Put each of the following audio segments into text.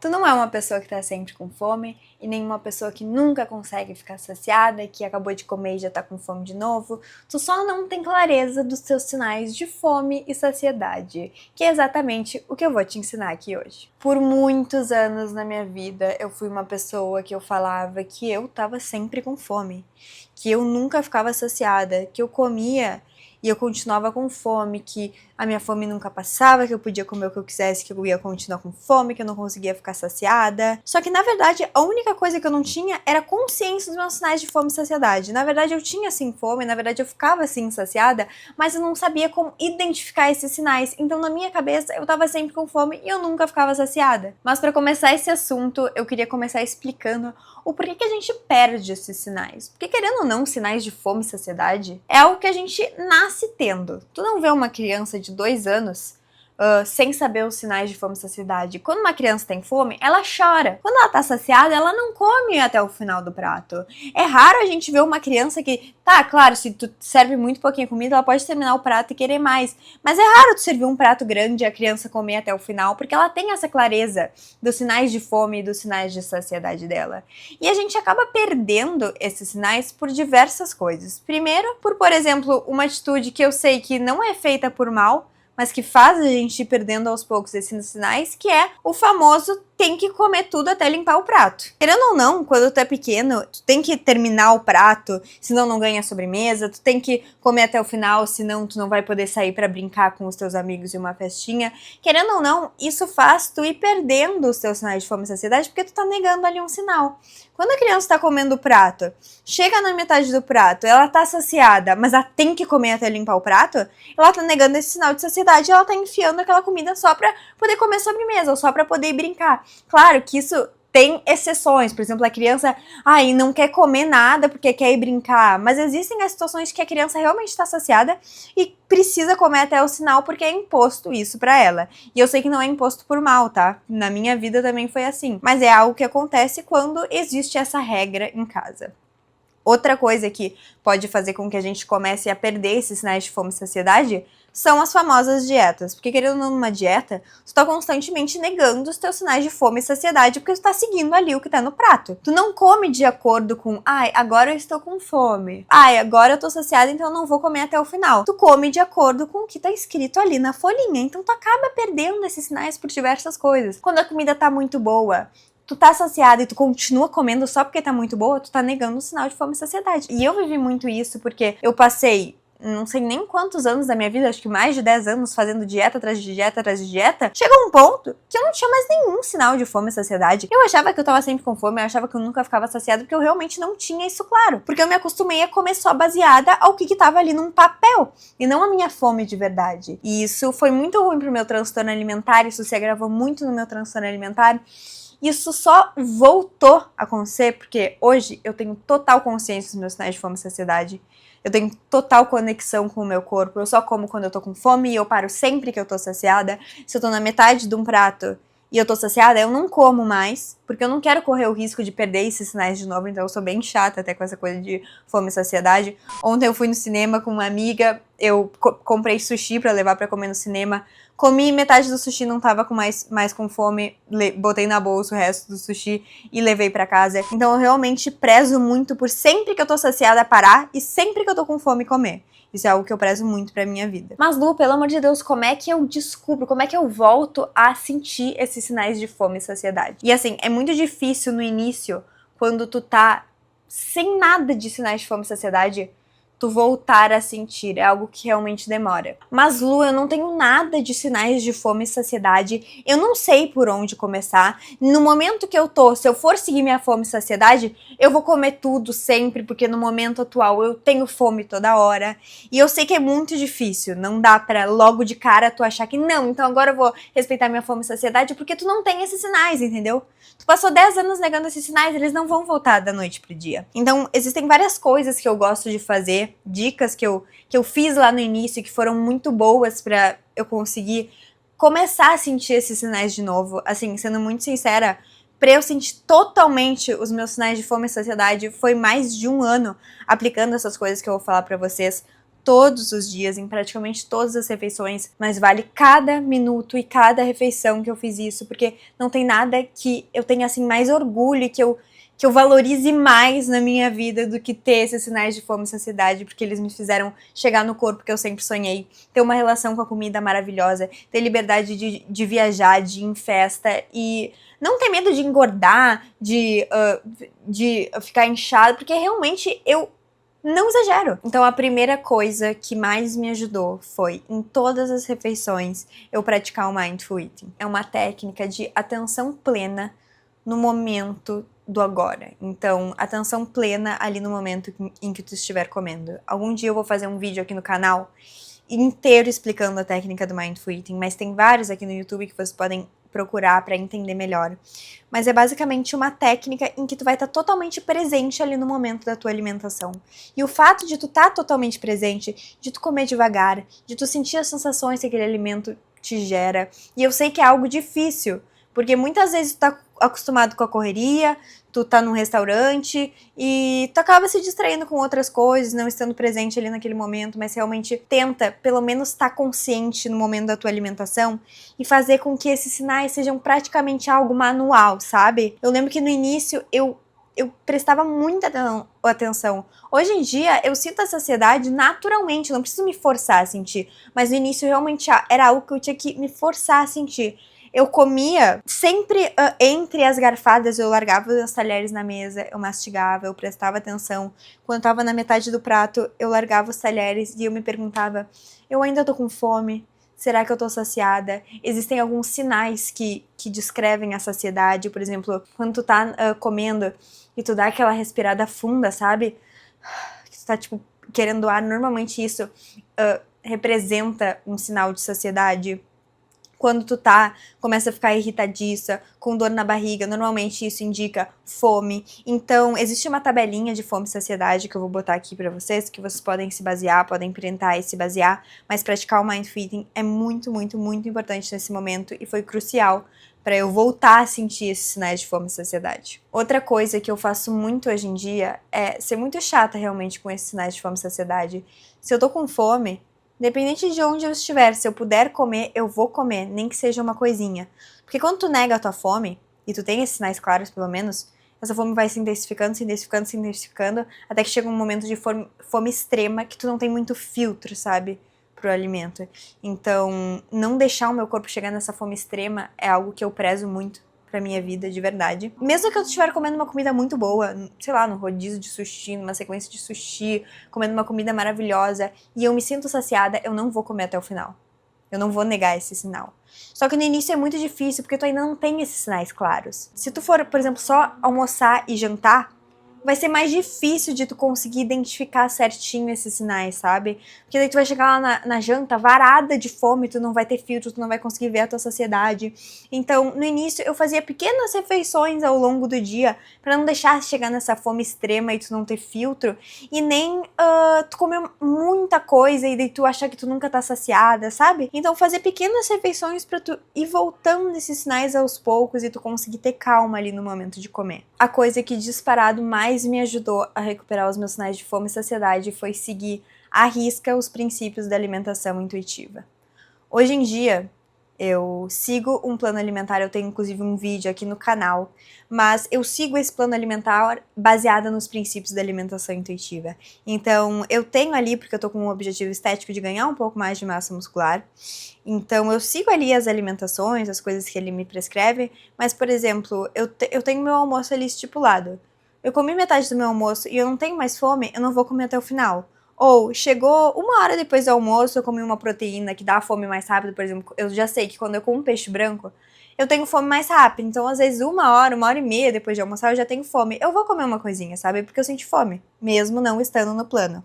Tu não é uma pessoa que tá sempre com fome e nem uma pessoa que nunca consegue ficar saciada, que acabou de comer e já tá com fome de novo. Tu só não tem clareza dos teus sinais de fome e saciedade, que é exatamente o que eu vou te ensinar aqui hoje. Por muitos anos na minha vida, eu fui uma pessoa que eu falava que eu tava sempre com fome, que eu nunca ficava saciada, que eu comia e eu continuava com fome, que a minha fome nunca passava, que eu podia comer o que eu quisesse, que eu ia continuar com fome, que eu não conseguia ficar saciada. Só que, na verdade, a única coisa que eu não tinha era consciência dos meus sinais de fome e saciedade. Na verdade, eu tinha, sim, fome, na verdade, eu ficava, sim, saciada, mas eu não sabia como identificar esses sinais. Então, na minha cabeça, eu tava sempre com fome e eu nunca ficava saciada. Mas para começar esse assunto, eu queria começar explicando o porquê que a gente perde esses sinais. Porque, querendo ou não, sinais de fome e saciedade é algo que a gente nasce tendo. Tu não vê uma criança de 2 anos sem saber os sinais de fome e saciedade. Quando uma criança tem fome, ela chora. Quando ela tá saciada, ela não come até o final do prato. É raro a gente ver uma criança que, tá, claro, se tu serve muito pouquinho comida, ela pode terminar o prato e querer mais. Mas é raro tu servir um prato grande e a criança comer até o final, porque ela tem essa clareza dos sinais de fome e dos sinais de saciedade dela. E a gente acaba perdendo esses sinais por diversas coisas. Primeiro, por exemplo, uma atitude que eu sei que não é feita por mal, mas que faz a gente ir perdendo aos poucos esses sinais, que é o famoso tem que comer tudo até limpar o prato. Querendo ou não, quando tu é pequeno, tu tem que terminar o prato, senão não ganha sobremesa, tu tem que comer até o final, senão tu não vai poder sair pra brincar com os teus amigos em uma festinha. Querendo ou não, isso faz tu ir perdendo os teus sinais de fome e saciedade, porque tu tá negando ali um sinal. Quando a criança tá comendo o prato, chega na metade do prato, ela tá saciada, mas ela tem que comer até limpar o prato, ela tá negando esse sinal de saciedade e ela tá enfiando aquela comida só pra poder comer sobremesa, ou só pra poder ir brincar. Claro que isso tem exceções, por exemplo, a criança não quer comer nada porque quer ir brincar, mas existem as situações que a criança realmente está saciada e precisa comer até o sinal porque é imposto isso pra ela. E eu sei que não é imposto por mal, tá? Na minha vida também foi assim, mas é algo que acontece quando existe essa regra em casa. Outra coisa que pode fazer com que a gente comece a perder esses sinais de fome e saciedade são as famosas dietas. Porque, querendo ou não, numa dieta, tu tá constantemente negando os teus sinais de fome e saciedade porque tu tá seguindo ali o que tá no prato. Tu não come de acordo com, agora eu estou com fome. Agora eu tô saciada, então eu não vou comer até o final. Tu come de acordo com o que tá escrito ali na folhinha. Então tu acaba perdendo esses sinais por diversas coisas. Quando a comida tá muito boa, tu tá saciada e tu continua comendo só porque tá muito boa, tu tá negando o sinal de fome e saciedade. E eu vivi muito isso porque eu passei não sei nem quantos anos da minha vida, acho que mais de 10 anos fazendo dieta atrás de dieta atrás de dieta, chegou um ponto que eu não tinha mais nenhum sinal de fome e saciedade. Eu achava que eu tava sempre com fome, eu achava que eu nunca ficava saciada, porque eu realmente não tinha isso claro. Porque eu me acostumei a comer só baseada ao que tava ali num papel, e não a minha fome de verdade. E isso foi muito ruim pro meu transtorno alimentar, isso se agravou muito no meu transtorno alimentar. Isso só voltou a acontecer porque hoje eu tenho total consciência dos meus sinais de fome e saciedade. Eu tenho total conexão com o meu corpo. Eu só como quando eu tô com fome e eu paro sempre que eu tô saciada. Se eu tô na metade de um prato e eu tô saciada, eu não como mais, porque eu não quero correr o risco de perder esses sinais de novo, então eu sou bem chata até com essa coisa de fome e saciedade. Ontem eu fui no cinema com uma amiga, eu comprei sushi pra levar pra comer no cinema, comi metade do sushi, não tava com mais com fome, botei na bolsa o resto do sushi e levei pra casa. Então eu realmente prezo muito por sempre que eu tô saciada parar e sempre que eu tô com fome comer. Isso é algo que eu prezo muito pra minha vida. Mas, Lu, pelo amor de Deus, como é que eu descubro, como é que eu volto a sentir esses sinais de fome e saciedade? E assim, é muito difícil no início, quando tu tá sem nada de sinais de fome e saciedade, tu voltar a sentir, é algo que realmente demora. Mas, Lu, eu não tenho nada de sinais de fome e saciedade, eu não sei por onde começar. No momento que eu tô, se eu for seguir minha fome e saciedade, eu vou comer tudo sempre, porque no momento atual eu tenho fome toda hora. E eu sei que é muito difícil, não dá pra logo de cara tu achar que não, então agora eu vou respeitar minha fome e saciedade, porque tu não tem esses sinais, entendeu? Tu passou 10 anos negando esses sinais, eles não vão voltar da noite pro dia. Então, existem várias coisas que eu gosto de fazer, dicas que eu fiz lá no início, que foram muito boas pra eu conseguir começar a sentir esses sinais de novo. Assim, sendo muito sincera, pra eu sentir totalmente os meus sinais de fome e saciedade, foi mais de 1 ano aplicando essas coisas que eu vou falar pra vocês todos os dias, em praticamente todas as refeições, mas vale cada minuto e cada refeição que eu fiz isso, porque não tem nada que eu tenha, assim, mais orgulho, que eu valorize mais na minha vida do que ter esses sinais de fome e saciedade, porque eles me fizeram chegar no corpo que eu sempre sonhei, ter uma relação com a comida maravilhosa, ter liberdade de viajar, de ir em festa e não ter medo de engordar, de ficar inchado, porque realmente eu não exagero. Então a primeira coisa que mais me ajudou foi, em todas as refeições, eu praticar o Mindful Eating. É uma técnica de atenção plena no momento do agora. Então, atenção plena ali no momento em que tu estiver comendo. Algum dia eu vou fazer um vídeo aqui no canal inteiro explicando a técnica do Mindful Eating, mas tem vários aqui no YouTube que vocês podem procurar para entender melhor. Mas é basicamente uma técnica em que tu vai estar totalmente presente ali no momento da tua alimentação. E o fato de tu estar totalmente presente, de tu comer devagar, de tu sentir as sensações que aquele alimento te gera, e eu sei que é algo difícil, porque muitas vezes tu tá acostumado com a correria, tu tá num restaurante e tu acaba se distraindo com outras coisas, não estando presente ali naquele momento, mas realmente tenta, pelo menos, estar consciente no momento da tua alimentação e fazer com que esses sinais sejam praticamente algo manual, sabe? Eu lembro que no início eu prestava muita atenção. Hoje em dia, eu sinto a saciedade naturalmente, não preciso me forçar a sentir, mas no início realmente era algo que eu tinha que me forçar a sentir. Eu comia sempre entre as garfadas, eu largava os talheres na mesa, eu mastigava, eu prestava atenção. Quando eu tava na metade do prato, eu largava os talheres e eu me perguntava, eu ainda tô com fome? Será que eu tô saciada? Existem alguns sinais que descrevem a saciedade, por exemplo, quando tu tá comendo e tu dá aquela respirada funda, sabe? Que tu tá, tipo, querendo ar, normalmente isso representa um sinal de saciedade. Quando tu começa a ficar irritadiça, com dor na barriga, normalmente isso indica fome. Então, existe uma tabelinha de fome e saciedade que eu vou botar aqui pra vocês, que vocês podem se basear, podem printar e se basear, mas praticar o Mindful Eating é muito, muito, muito importante nesse momento e foi crucial para eu voltar a sentir esses sinais de fome e saciedade. Outra coisa que eu faço muito hoje em dia é ser muito chata realmente com esses sinais de fome e saciedade. Se eu tô com fome, independente de onde eu estiver, se eu puder comer, eu vou comer, nem que seja uma coisinha. Porque quando tu nega a tua fome, e tu tem esses sinais claros pelo menos, essa fome vai se intensificando, se intensificando, se intensificando, até que chega um momento de fome extrema que tu não tem muito filtro, sabe, pro alimento. Então, não deixar o meu corpo chegar nessa fome extrema é algo que eu prezo muito pra minha vida, de verdade. Mesmo que eu estiver comendo uma comida muito boa, sei lá, num rodízio de sushi, numa sequência de sushi, comendo uma comida maravilhosa, e eu me sinto saciada, eu não vou comer até o final. Eu não vou negar esse sinal. Só que no início é muito difícil, porque tu ainda não tem esses sinais claros. Se tu for, por exemplo, só almoçar e jantar, vai ser mais difícil de tu conseguir identificar certinho esses sinais, sabe? Porque daí tu vai chegar lá na janta varada de fome, tu não vai ter filtro, tu não vai conseguir ver a tua saciedade. Então, no início, eu fazia pequenas refeições ao longo do dia pra não deixar chegar nessa fome extrema e tu não ter filtro. E nem tu comer muita coisa e daí tu achar que tu nunca tá saciada, sabe? Então, fazer pequenas refeições pra tu ir voltando nesses sinais aos poucos e tu conseguir ter calma ali no momento de comer. A coisa que disparado mais me ajudou a recuperar os meus sinais de fome e saciedade foi seguir à risca os princípios da alimentação intuitiva. Hoje em dia, eu sigo um plano alimentar, eu tenho inclusive um vídeo aqui no canal, mas eu sigo esse plano alimentar baseado nos princípios da alimentação intuitiva. Então, eu tenho ali, porque eu tô com um objetivo estético de ganhar um pouco mais de massa muscular, então eu sigo ali as alimentações, as coisas que ele me prescreve, mas, por exemplo, eu tenho meu almoço ali estipulado. Eu comi metade do meu almoço e eu não tenho mais fome, eu não vou comer até o final. Ou chegou 1 hora depois do almoço, eu comi uma proteína que dá fome mais rápido, por exemplo, eu já sei que quando eu como peixe branco, eu tenho fome mais rápido. Então, às vezes, 1 hora e meia depois de almoçar, eu já tenho fome. Eu vou comer uma coisinha, sabe? Porque eu senti fome, mesmo não estando no plano.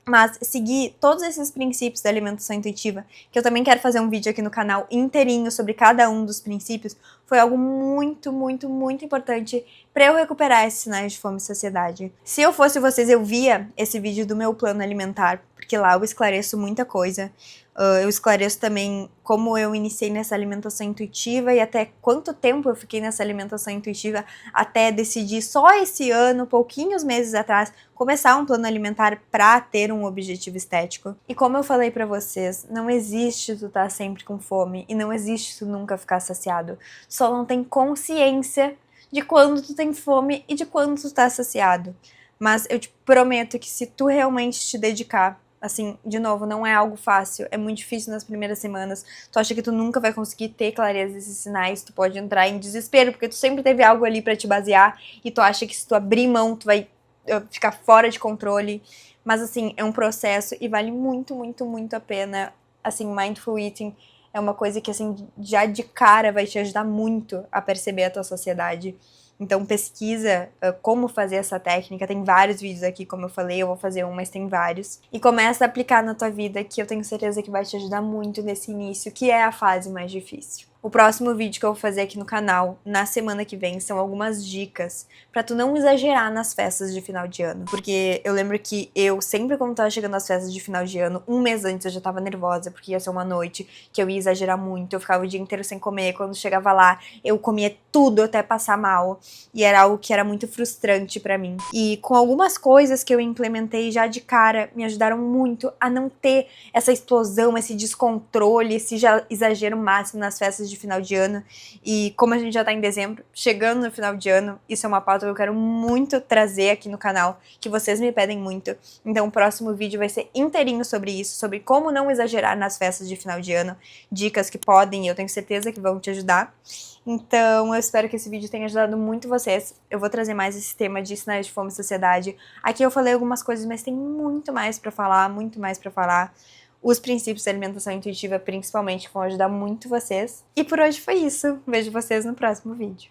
Mas seguir todos esses princípios da alimentação intuitiva, que eu também quero fazer um vídeo aqui no canal inteirinho sobre cada um dos princípios, foi algo muito, muito, muito importante para eu recuperar esses sinais de fome e saciedade. Se eu fosse vocês, eu via esse vídeo do meu plano alimentar, porque lá eu esclareço muita coisa. Eu esclareço também como eu iniciei nessa alimentação intuitiva e até quanto tempo eu fiquei nessa alimentação intuitiva até decidir só esse ano, pouquinhos meses atrás, começar um plano alimentar para ter um objetivo estético. E como eu falei para vocês, não existe tu estar sempre com fome e não existe tu nunca ficar saciado. Tu só não tem consciência de quando tu tem fome e de quando tu tá saciado. Mas eu te prometo que se tu realmente te dedicar, assim, de novo, não é algo fácil, é muito difícil nas primeiras semanas. Tu acha que tu nunca vai conseguir ter clareza desses sinais, tu pode entrar em desespero, porque tu sempre teve algo ali pra te basear, e tu acha que se tu abrir mão, tu vai ficar fora de controle. Mas, assim, é um processo e vale muito, muito, muito a pena. Assim, Mindful Eating é uma coisa que, assim, já de cara vai te ajudar muito a perceber a tua saciedade. Então pesquisa como fazer essa técnica, tem vários vídeos aqui, como eu falei, eu vou fazer um, mas tem vários. E começa a aplicar na tua vida, que eu tenho certeza que vai te ajudar muito nesse início, que é a fase mais difícil. O próximo vídeo que eu vou fazer aqui no canal, na semana que vem, são algumas dicas pra tu não exagerar nas festas de final de ano. Porque eu lembro que eu, sempre quando tava chegando às festas de final de ano, um mês antes eu já tava nervosa, porque ia ser uma noite que eu ia exagerar muito, eu ficava o dia inteiro sem comer, quando chegava lá, eu comia tudo até passar mal, e era algo que era muito frustrante pra mim. E com algumas coisas que eu implementei já de cara, me ajudaram muito a não ter essa explosão, esse descontrole, esse exagero máximo nas festas de final de ano. E como a gente já tá em dezembro, chegando no final de ano, isso é uma pauta que eu quero muito trazer aqui no canal, que vocês me pedem muito. Então o próximo vídeo vai ser inteirinho sobre isso, sobre como não exagerar nas festas de final de ano, dicas que podem e eu tenho certeza que vão te ajudar. Então eu espero que esse vídeo tenha ajudado muito vocês. Eu vou trazer mais esse tema de sinais de fome e saciedade. Aqui eu falei algumas coisas, mas tem muito mais pra falar, muito mais pra falar. Os princípios da alimentação intuitiva, principalmente, vão ajudar muito vocês. E por hoje foi isso. Vejo vocês no próximo vídeo.